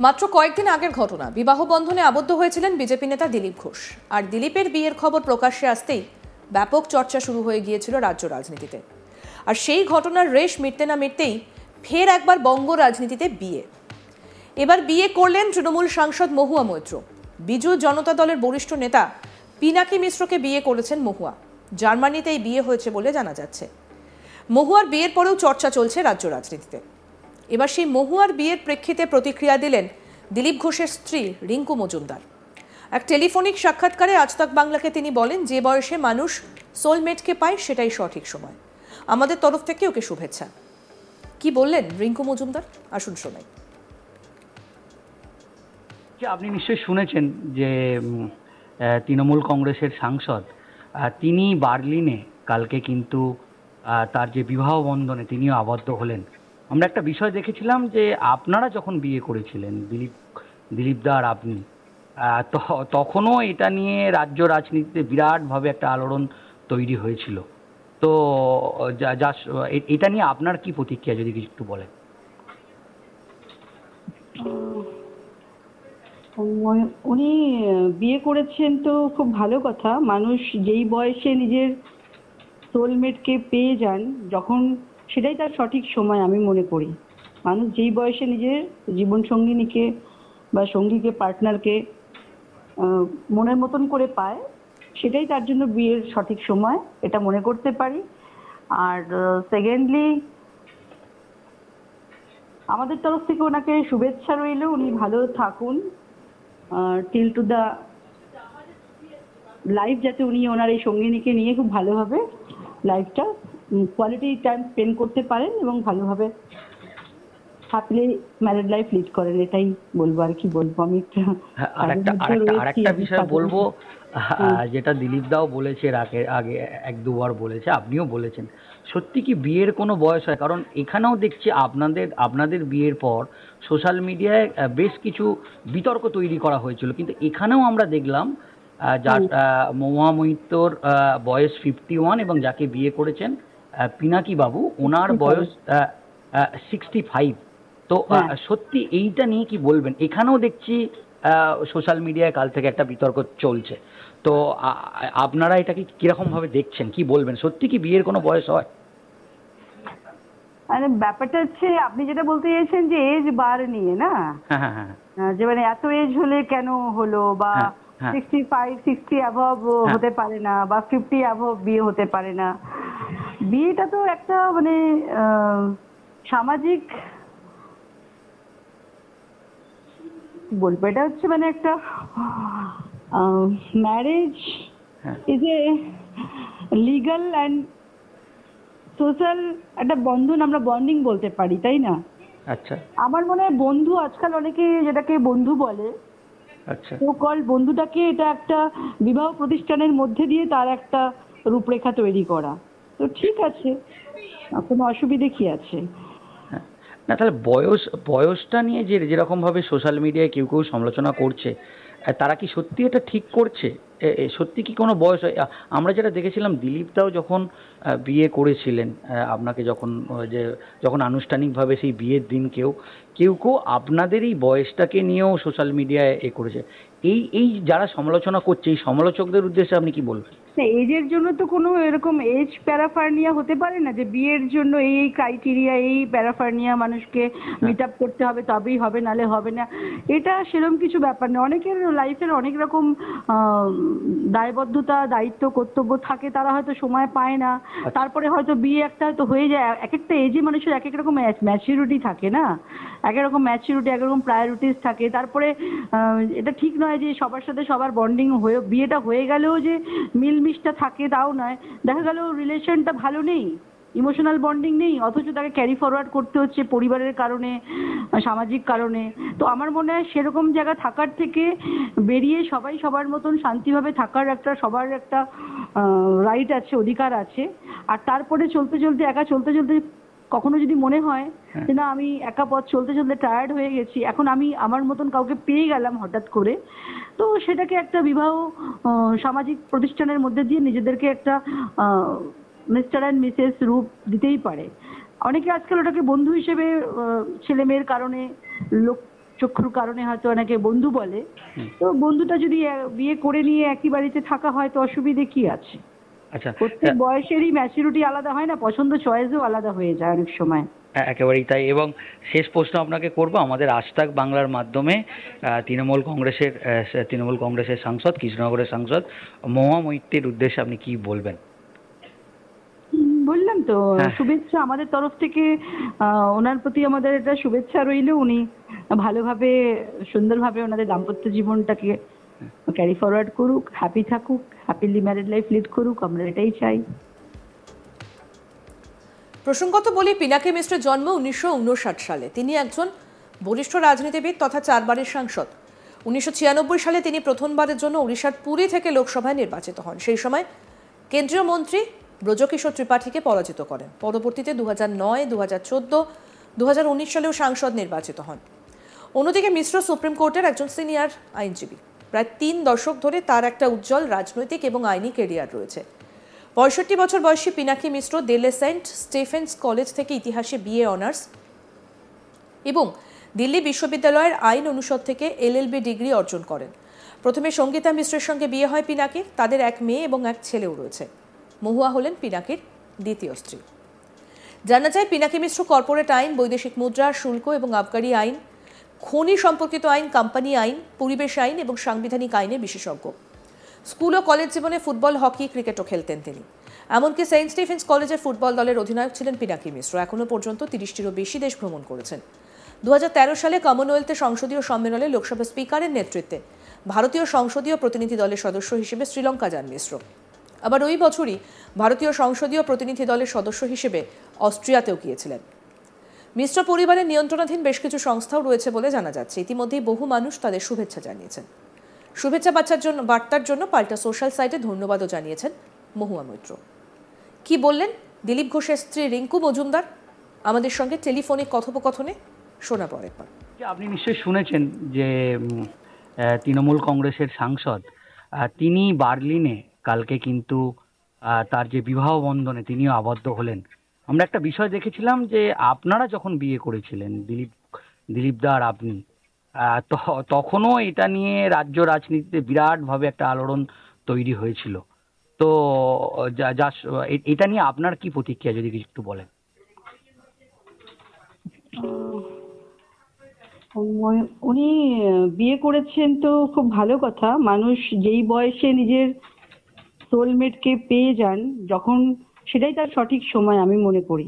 মাত্র কয়েকদিন আগের ঘটনা, বিবাহ বন্ধনে আবদ্ধ হয়েছিলেন বিজেপি নেতা দিলীপ ঘোষ। আর দিলীপের বিয়ের খবর প্রকাশ্যে আসতেই ব্যাপক চর্চা শুরু হয়ে গিয়েছিল রাজ্য রাজনীতিতে। আর সেই ঘটনার রেশ মিটতে না মিটতেই ফের একবার বঙ্গ রাজনীতিতে বিয়ে। এবার বিয়ে করলেন তৃণমূল সাংসদ মহুয়া মৈত্র। বিজু জনতা দলের বরিষ্ঠ নেতা পিনাকি মিশ্রকে বিয়ে করেছেন মহুয়া। জার্মানিতেই বিয়ে হয়েছে বলে জানা যাচ্ছে। মহুয়ার বিয়ের পরেও চর্চা চলছে রাজ্য রাজনীতিতে। এবার সেই মহুয়ার বিয়ের প্রেক্ষিতে প্রতিক্রিয়া দিলেন দিলীপ ঘোষের স্ত্রী রিঙ্কু মজুমদার। এক টেলিফোনিক সাক্ষাৎকারে আজ তাক বাংলাকে তিনি বলেন, যে বয়সে মানুষ সোলমেটকে পায় সেটাই সঠিক সময়। আমাদের তরফ থেকে ওকে শুভেচ্ছা। কি বললেন রিঙ্কু মজুমদার, আসুন শোনাই। আপনি নিশ্চয়ই শুনেছেন যে তৃণমূল কংগ্রেসের সাংসদ তিনি বার্লিনে কালকে কিন্তু তার যে বিবাহ বন্ধনে তিনিও আবদ্ধ হলেন। আমরা একটা বিষয় দেখেছিলাম যে আপনারা যখন বিয়ে করেছিলেন দিলীপদা আর আপনি, তখনও এটা নিয়ে রাজ্য রাজনীতিতে বিরাটভাবে একটা আলোড়ন তৈরি হয়েছিল। তো এটা নিয়ে আপনার কি প্রতিক্রিয়া যদি কিছু একটু বলেন। উনি বিয়ে করেছেন তো খুব ভালো কথা। মানুষ যেই বয়সে নিজের সোলমেটকে পেয়ে যান, যখন সেটাই তার সঠিক সময় আমি মনে করি। মানুষ যেই বয়সে নিজের জীবন সঙ্গিনীকে বা সঙ্গীকে, পার্টনারকে মনের মতন করে পায়, সেটাই তার জন্য বিয়ের সঠিক সময়, এটা মনে করতে পারি। আর সেকেন্ডলি, আমাদের তরফ থেকে ওনাকে শুভেচ্ছা রইল। উনি ভালো থাকুন টিল টু দ্য লাইফ, যাতে উনি ওনার এই সঙ্গিনীকে নিয়ে খুব ভালোভাবে লাইফটা কোয়ালিটি টাইম স্পেন্ড করতে পারেন এবং ভালোভাবে হ্যাপিলি ম্যারিড লাইফ লিড করেন। এটাই বলবো, আর কি বলবো। আমি আরেকটা বিষয় বলবো, যেটা দিলীপ দাও বলেছে, আগে এক দুবার বলেছে, আপনিও বলেছেন, সত্যি কি বিয়ের কোনো বয়স হয়? কারণ এখানেও দেখছি আপনাদের বিয়ের পর সোশ্যাল মিডিয়ায় বেশ কিছু বিতর্ক তৈরি করা হয়েছিল, কিন্তু এখানেও আমরা দেখলাম যার মহুয়া মৈত্রর বয়স 51 এবং যাকে বিয়ে করেছেন পিনাকি বাবু, ওনার বয়স 65। তো সত্যি এইটা নিয়ে কি বলবেন? এখানেও দেখছি সোশ্যাল মিডিয়ায় কাল থেকে একটা বিতর্ক চলছে। তো আপনারা এটাকে কিরকম ভাবে দেখছেন, কি বলবেন? সত্যি কি বিয়ের কোনো বয়স হয়? মানে ব্যাপারটা হচ্ছে, আপনি যেটা বলতে চাইছেন যে এজ বার নিয়ে, না? যে মানে এত এজ হলে কেন হলো, বা 65 60 অ্যাবভ হতে পারে না, বা 50 অ্যাবভ বিয়ে হতে পারে না। বিয়েটা তো একটা মানে সামাজিক, বলবো এটা হচ্ছে মানে একটা marriage is a legal and social একটা বন্ধন, আমরা বন্ডিং বলতে পারি, তাই না? আচ্ছা, আমার মনে হয় বন্ধু, আজকাল অনেকে যেটাকে বন্ধু বলে, আচ্ছা, সো কল্ড বন্ধুটাকে এটা একটা বিবাহ প্রতিষ্ঠানের মধ্যে দিয়ে তার একটা রূপরেখা তৈরি করা। তো ঠিক আছে, কোনো অসুবিধে কি আছে? না, তাহলে বয়সটা নিয়ে যেরকম ভাবে সোশ্যাল মিডিয়ায় কেউ সমালোচনা করছে, তারা কি সত্যি এটা ঠিক করছে? সত্যি কি কোনো বয়স হয়? আমরা যেটা দেখেছিলাম, দিলীপদাও যখন বিয়ে করেছিলেন আপনাকে, যখন আনুষ্ঠানিকভাবে সেই বিয়ের দিন কেউ আপনাদের এই বয়সটাকে নিয়েও সোশ্যাল মিডিয়ায় করেছে। এই যারা সমালোচনা করছে, এই সমালোচকদের উদ্দেশ্যে আপনি কি বলবেন? এজের জন্য তো কোনো এরকম এজ প্যারাফার্নিয়া হতে পারে না যে বিয়ের জন্য এই ক্রাইটেরিয়া, এই প্যারাফার্নিয়া মানুষকে মিট আপ করতে হবে, তবেই হবে, নালে হবে না। এটা সেরকম কিছু ব্যাপার না। অনেকের লাইফের অনেক রকম দায়বদ্ধতা, দায়িত্ব, কর্তব্য থাকে, তারা হয়তো সময় পায় না। তারপরে হয়তো বিয়ে একটা হয়তো হয়ে যায়। এক একটা এজে মানুষের এক এক রকম ম্যাচিউরিটি থাকে, না? এক এক রকম ম্যাচিউরিটি, এক রকম প্রায়োরিটিস থাকে। তারপরে এটা ঠিক নয় যে সবার সাথে সবার বন্ডিং হয়ে বিয়েটা হয়ে গেলেও যে মিলমিশটা থাকে, তাও নয়। দেখা গেল রিলেশনটা ভালো নেই, ইমোশনাল বন্ডিং নেই, অথচ তাকে ক্যারি ফরওয়ার্ড করতে হচ্ছে পরিবারের কারণে, সামাজিক কারণে। তো আমার মনে হয় সেরকম জায়গা থাকার থেকে বেরিয়ে সবাই সবার মতন শান্তিভাবে থাকার একটা, সবার একটা রাইট আছে, অধিকার আছে। আর তারপরে চলতে চলতে, একা চলতে চলতে কখনো যদি মনে হয় যে না, আমি একা পথ চলতে চলতে টায়ার্ড হয়ে গেছি, এখন আমি আমার মতন কাউকে পেয়ে গেলাম হঠাৎ করে, তো সেটাকে একটা বিবাহ সামাজিক প্রতিষ্ঠানের মধ্যে দিয়ে নিজেদেরকে একটা মিস্টার অ্যান্ড মিসেস রূপ দিতেই পারে। অনেকে আজকাল ওটাকে বন্ধু হিসেবে ছেলে মেয়ের কারণে লোক চক্ষুর কারণে হয়তো অনেকে বন্ধু বলে, তো বন্ধুটা যদি বিয়ে করে নিয়ে একই বাড়িতে থাকা হয় তো অসুবিধে কি আছে? আচ্ছা, প্রত্যেক বয়সেরই ম্যাচুরিটি আলাদা হয় না, পছন্দ চয়েসও আলাদা হয়ে যায় অনেক সময়। একেবারেই তাই। এবং শেষ প্রশ্ন আপনাকে করব, আমাদের আজতাক বাংলার মাধ্যমে তৃণমূল কংগ্রেসের সাংসদ, কৃষ্ণনগরের সাংসদ মহুয়া মৈত্রের উদ্দেশ্যে আপনি কি বলবেন? বললাম তো, হ্যাঁ। শুভেচ্ছা আমাদের তরফ থেকে। ওনার প্রতি আমাদের একটা শুভেচ্ছা রইল, উনি ভালোভাবে সুন্দরভাবে ওনাদের দাম্পত্য জীবনটাকে ক্যারি ফরওয়ার্ড করুক, হ্যাপি থাকুক, হ্যাপিলি ম্যারিড লাইফ লিড করুক, আমরা এটাই চাই। প্রসঙ্গত বলি, পিনাকি মিশ্রের জন্ম 1959 সালে। তিনি একজন বরিষ্ঠ রাজনীতিবিদ তথা 4 বারের সাংসদ। 1996 সালে তিনি প্রথমবারের জন্য ওড়িশার পুরী থেকে লোকসভায় নির্বাচিত হন। সেই সময় কেন্দ্রীয় মন্ত্রী ব্রজকিশোর ত্রিপাঠীকে পরাজিত করেন। পরবর্তীতে 2009, 2014, 2019 সালেও সাংসদ নির্বাচিত হন। অন্যদিকে মিশ্র সুপ্রিম কোর্টের একজন সিনিয়র আইনজীবী। প্রায় 3 দশক ধরে তার একটা উজ্জ্বল রাজনৈতিক এবং আইনি কেরিয়ার রয়েছে। 65 বছর বয়সী পিনাকি মিশ্র দিল্লি সেন্ট স্টিফেন্স কলেজ থেকে ইতিহাসে বিএ অনার্স এবং দিল্লি বিশ্ববিদ্যালয়ের আইন অনুষদ থেকে এলএলবি ডিগ্রি অর্জন করেন। প্রথমে সঙ্গীতা মিশ্রের সঙ্গে বিয়ে হয় পিনাকির। তাদের এক মেয়ে এবং এক ছেলেও রয়েছে। মহুয়া হলেন পিনাকির দ্বিতীয় স্ত্রী। জানা যায়, পিনাকি মিশ্র কর্পোরেট আইন, বৈদেশিক মুদ্রা, শুল্ক এবং আবগারি আইন, খনি সম্পর্কিত আইন, কোম্পানি আইন, পরিবেশ আইন এবং সাংবিধানিক আইনে বিশেষজ্ঞ। স্কুল ও কলেজ জীবনে ফুটবল, হকি, ক্রিকেটও খেলতেন তিনি। এমনকি সেন্ট স্টিফেন্স কলেজের ফুটবল দলের অধিনায়ক ছিলেন পিনাকি মিশ্র। এখনও পর্যন্ত 30টিরও বেশি দেশ ভ্রমণ করেছেন। 2013 সালে কমনওয়েলথে সংসদীয় সম্মেলনে লোকসভা স্পিকারের নেতৃত্বে ভারতীয় সংসদীয় প্রতিনিধি দলের সদস্য হিসেবে শ্রীলঙ্কা যান মিশ্র। আবার ওই বছরই ভারতীয় সংসদীয় প্রতিনিধি দলের সদস্য হিসেবে অস্ট্রিয়াতেও গিয়েছিলেন। মিশ্র পরিবারের নিয়ন্ত্রণাধীন বেশ কিছু সংস্থাও রয়েছে বলে জানা যাচ্ছে। ইতিমধ্যেই বহু মানুষ তাদের শুভেচ্ছা জানিয়েছেন। শুভেচ্ছা বার্তার জন্য পাল্টা সোশ্যাল সাইটে ধন্যবাদও জানিয়েছেন মহুয়া মৈত্র। কি বললেন দিলীপ ঘোষের স্ত্রী রিঙ্কু মজুমদার আমাদের সঙ্গে টেলিফোনিক কথোপকথনে, শোনাবো একবার। আপনি নিশ্চয়ই শুনেছেন যে তৃণমূল কংগ্রেসের সাংসদ তিনি বার্লিনে কালকে কিন্তু তার যে বিবাহ বন্ধনে তিনিও আবদ্ধ হলেন। আমরা একটা বিষয় দেখেছিলাম যে আপনারা যখন বিয়ে করেছিলেন, দিলীপ দা আর আপনি, তখনও এটা নিয়ে রাজ্য রাজনীতিতে বিরাটভাবে একটা আলোড়ন তৈরি হয়েছিল। তো এটা নিয়ে আপনার কি প্রতিক্রিয়া, যদি কিছু একটু বলেন? উনি বিয়ে করেছেন তো খুব ভালো কথা। মানুষ যেই বয়সে নিজের সোলমেটকে পেয়ে যান, যখন সেটাই তার সঠিক সময় আমি মনে করি।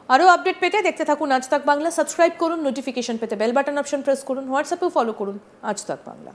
আরও আপডেট পেতে দেখতে থাকুন আজ তাক বাংলা। সাবস্ক্রাইব করুন, নোটিফিকেশন পেতে বেল বাটন অপশন প্রেস করুন, হোয়াটসঅ্যাপেও ফলো করুন আজ তাক বাংলা।